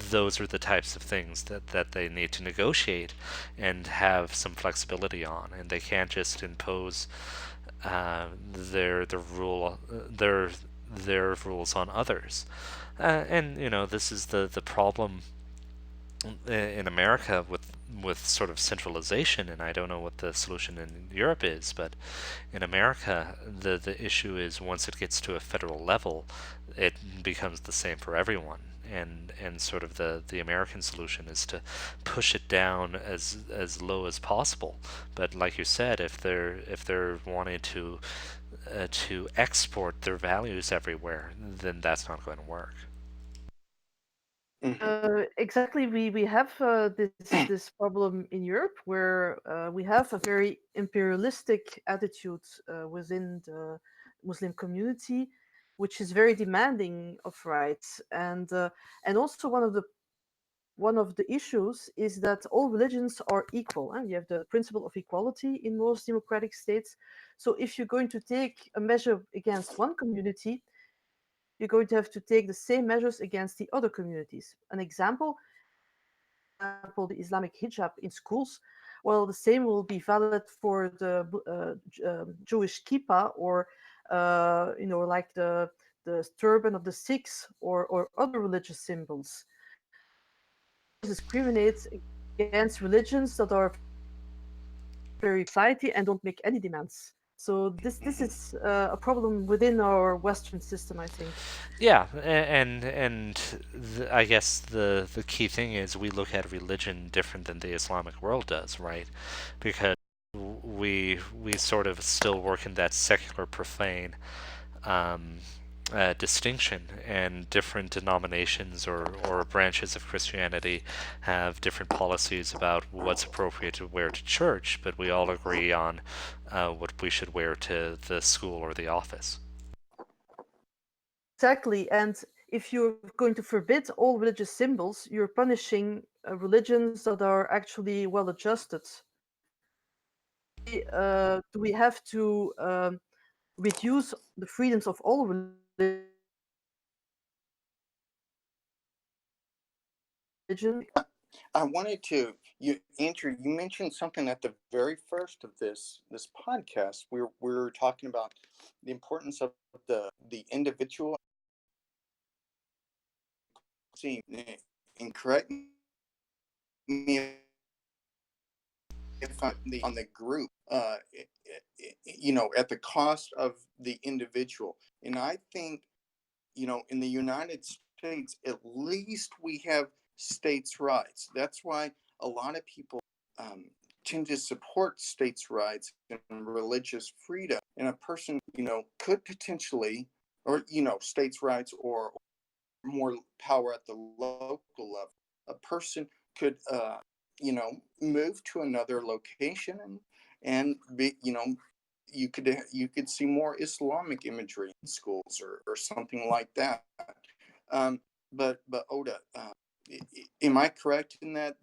those are the types of things that they need to negotiate and have some flexibility on, and they can't just impose their rules on others. And this is the problem in America with sort of centralization, and I don't know what the solution in Europe is, but in America, the issue is once it gets to a federal level, it becomes the same for everyone. And sort of the American solution is to push it down as low as possible. But like you said, if they're wanting to export their values everywhere, then that's not going to work. Exactly. We have this problem in Europe where we have a very imperialistic attitude within the Muslim community, which is very demanding of rights, and also one of the issues is that all religions are equal. And you have the principle of equality in most democratic states. So if you're going to take a measure against one community, you're going to have to take the same measures against the other communities. An example, the Islamic hijab in schools, well, the same will be valid for the Jewish kippah, or like the turban of the Sikhs, or other religious symbols. Discriminates against religions that are very society and don't make any demands. So this is a problem within our Western system, I think. Yeah, I guess the key thing is we look at religion different than the Islamic world does, right? Because we sort of still work in that secular profane um, distinction, and different denominations or branches of Christianity have different policies about what's appropriate to wear to church, but we all agree on what we should wear to the school or the office. Exactly, and if you're going to forbid all religious symbols, you're punishing religions that are actually well adjusted. Do we have to reduce the freedoms of all religions? I wanted to, Andrew, you mentioned something at the very first of this podcast. We were talking about the importance of the individual. See, and correct me if I'm on the group, at the cost of the individual. And I think, in the United States, at least we have states' rights. That's why a lot of people um, tend to support states' rights and religious freedom. And a person, could potentially, or, states' rights, or more power at the local level. A person could, move to another location, and be, you could see more Islamic imagery in schools, or something like that. But Oda, am I correct in that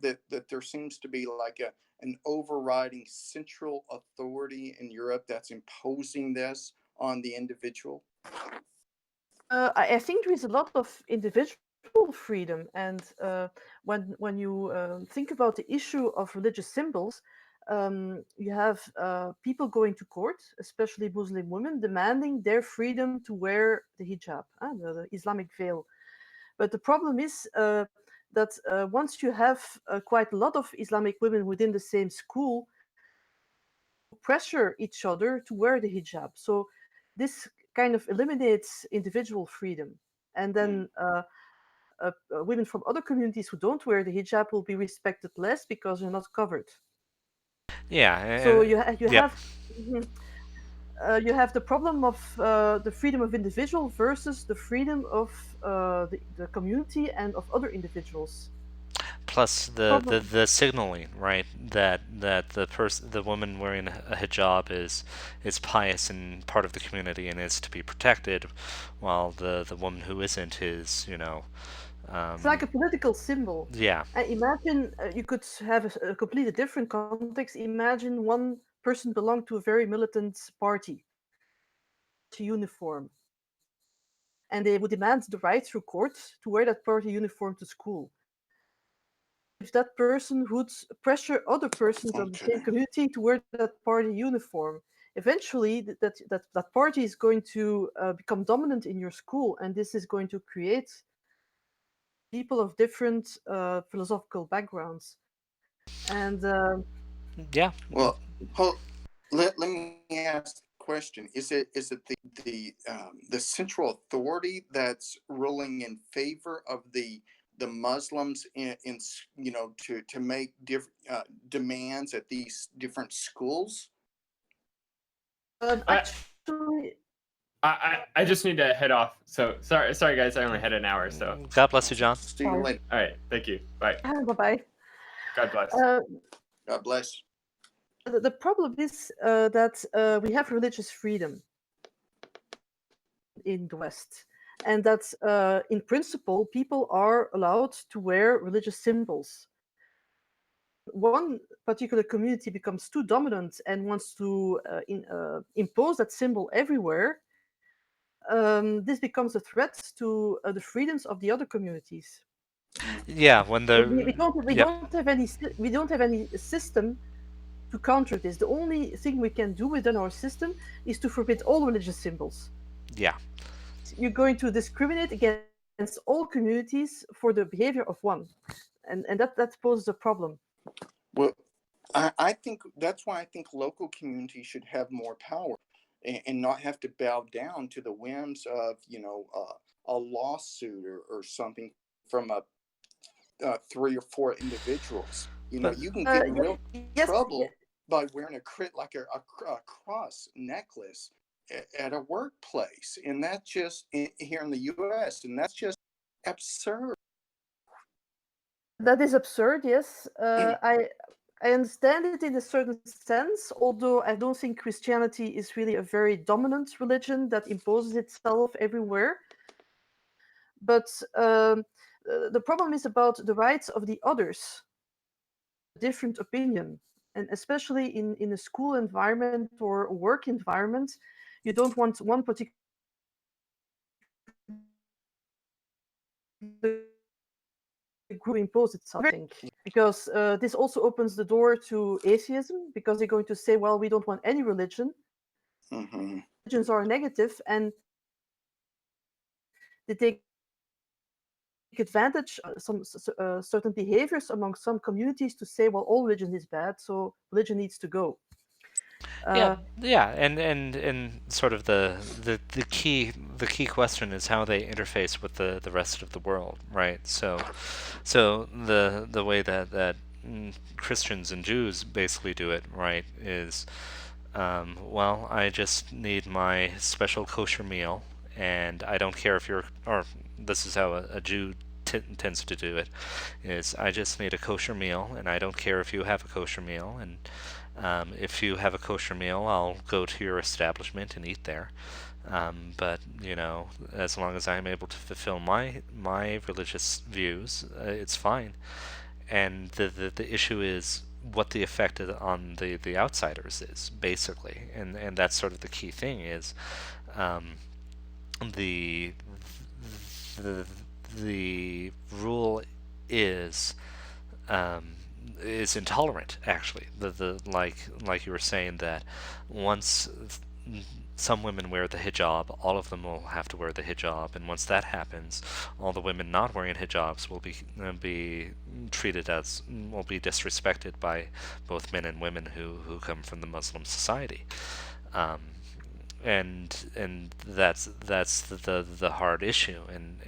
there seems to be like an overriding central authority in Europe that's imposing this on the individual? I think there is a lot of individual freedom, and when you think about the issue of religious symbols, you have people going to court, especially Muslim women, demanding their freedom to wear the hijab, the Islamic veil. But the problem is that once you have quite a lot of Islamic women within the same school, pressure each other to wear the hijab. So this kind of eliminates individual freedom. And then women from other communities who don't wear the hijab will be respected less because they're not covered. Yeah, So yeah. you have the problem of the freedom of individual versus the freedom of the community and of other individuals. Plus the signaling, right? That the woman wearing a hijab is pious and part of the community and is to be protected, while the woman who isn't is, It's like a political symbol. yeah. Imagine you could have a completely different context. Imagine one person belonged to a very militant party, to uniform, and they would demand the right through court to wear that party uniform to school. If that person would pressure other persons of the same community to wear that party uniform, eventually that party is going to become dominant in your school, and this is going to create people of different philosophical backgrounds. And Yeah. Well, let me ask the question: is it the central authority that's ruling in favor of the Muslims in to make demands at these different schools? I, actually, I just need to head off. So sorry guys, I only had an hour. So God bless you, John. See you later. all right, thank you. Bye. bye bye. God bless. God bless. The problem is that we have religious freedom in the West, and that in principle people are allowed to wear religious symbols. One particular community becomes too dominant and wants to impose that symbol everywhere. This becomes a threat to the freedoms of the other communities. Yeah, when So the we don't have any system to counter this. The only thing we can do within our system is to forbid all religious symbols. yeah. You're going to discriminate against all communities for the behavior of one, and that poses a problem. Well, I think that's why I think local communities should have more power and not have to bow down to the whims of a lawsuit or something from a 3 or 4 individuals. But You can get in real Yes, trouble by wearing a cross necklace at a workplace, and that's just here in the U.S. and that's just absurd. that is absurd. Yes, I understand it in a certain sense, although I don't think Christianity is really a very dominant religion that imposes itself everywhere. But the problem is about the rights of the others, different opinion. And especially in a school environment or a work environment, you don't want one particular group to impose itself, I think, because this also opens the door to atheism, because they're going to say, well, we don't want any religion. Mm-hmm. Religions are negative, and they take advantage of some certain behaviors among some communities to say, well, all religion is bad, so religion needs to go. Yeah, and sort of the key question is how they interface with the rest of the world, right? So the way that Christians and Jews basically do it, right, is well, I just need my special kosher meal, and I don't care if you're, or this is how a Jew tends to do it, is I just need a kosher meal, and I don't care if you have a kosher meal, and if you have a kosher meal, I'll go to your establishment and eat there. But as long as I'm able to fulfill my religious views, it's fine. And the issue is what the effect on the outsiders is, basically, and that's sort of the key thing is um, the the the rule is um, is intolerant, actually. The like you were saying, that once some women wear the hijab, all of them will have to wear the hijab, and once that happens, all the women not wearing hijabs will be treated as, will be disrespected by both men and women who come from the Muslim society. Um, and that's the hard issue, and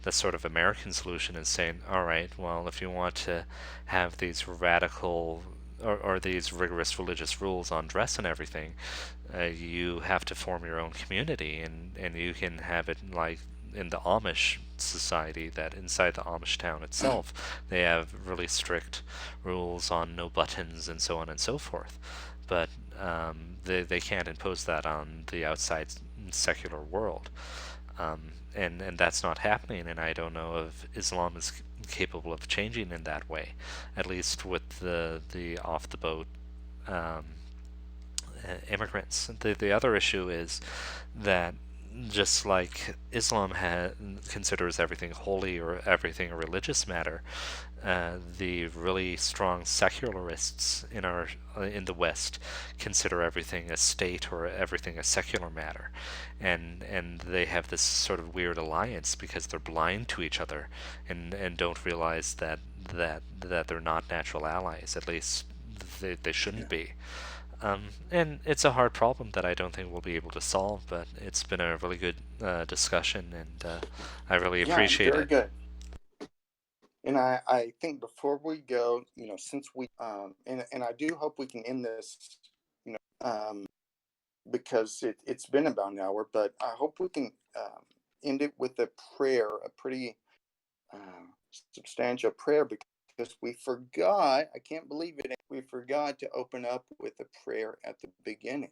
the sort of American solution is saying, all right, well, if you want to have these radical or these rigorous religious rules on dress and everything, you have to form your own community, and you can have it like in the Amish society, that inside the Amish town itself, they have really strict rules on no buttons and so on and so forth. But they can't impose that on the outside secular world. And that's not happening, and I don't know if Islam is capable of changing in that way, at least with the off the boat immigrants. The other issue is that just like Islam considers everything holy or everything a religious matter, the really strong secularists in the West consider everything a state or everything a secular matter, and they have this sort of weird alliance because they're blind to each other and don't realize that they're not natural allies. At least they shouldn't be. And it's a hard problem that I don't think we'll be able to solve, but it's been a really good discussion, and I really appreciate very it. Good. And I think before we go, since we and I do hope we can end this, because it's been about an hour, but I hope we can end it with a prayer, a pretty substantial prayer, because we forgot. I can't believe it. We forgot to open up with a prayer at the beginning.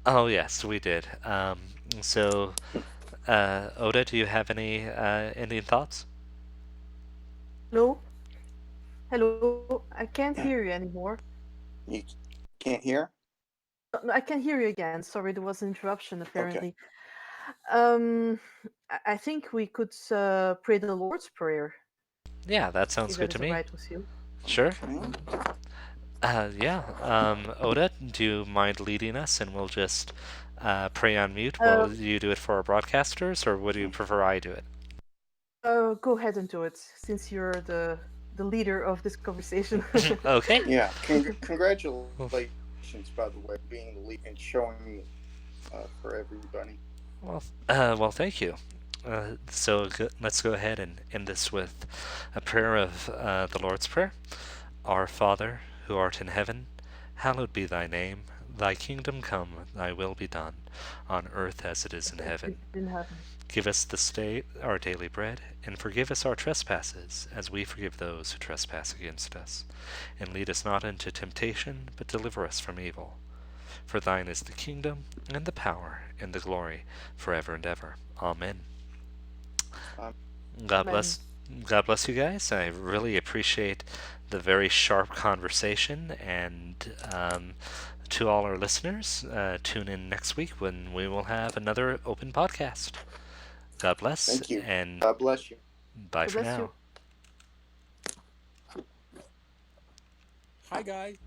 Oh yes, we did. So, Oda, do you have any ending thoughts? Hello? Hello? I can't hear you anymore. You can't hear? No, I can hear you again. Sorry, there was an interruption apparently. Okay. I think we could pray the Lord's Prayer. Yeah, that sounds If good that to is me. alright with you. Sure. Okay. Yeah. Oda, do you mind leading us, and we'll just pray on mute while you do it for our broadcasters, or would you prefer I do it? Go ahead and do it, since you're the leader of this conversation. Okay. Yeah. Congratulations, by the way, being the lead and showing for everybody. Well, thank you. Let's go ahead and end this with a prayer of the Lord's Prayer. Our Father, who art in heaven, hallowed be thy name. Thy kingdom come, thy will be done, on earth as it is in heaven. Give us this day our daily bread, and forgive us our trespasses, as we forgive those who trespass against us. And lead us not into temptation, but deliver us from evil. For thine is the kingdom, and the power, and the glory, forever and ever. Amen. God bless. God bless you guys. I really appreciate the very sharp conversation, and to all our listeners, tune in next week when we will have another open podcast. God bless. Thank you. And God bless you. Bye for now. Hi, guys.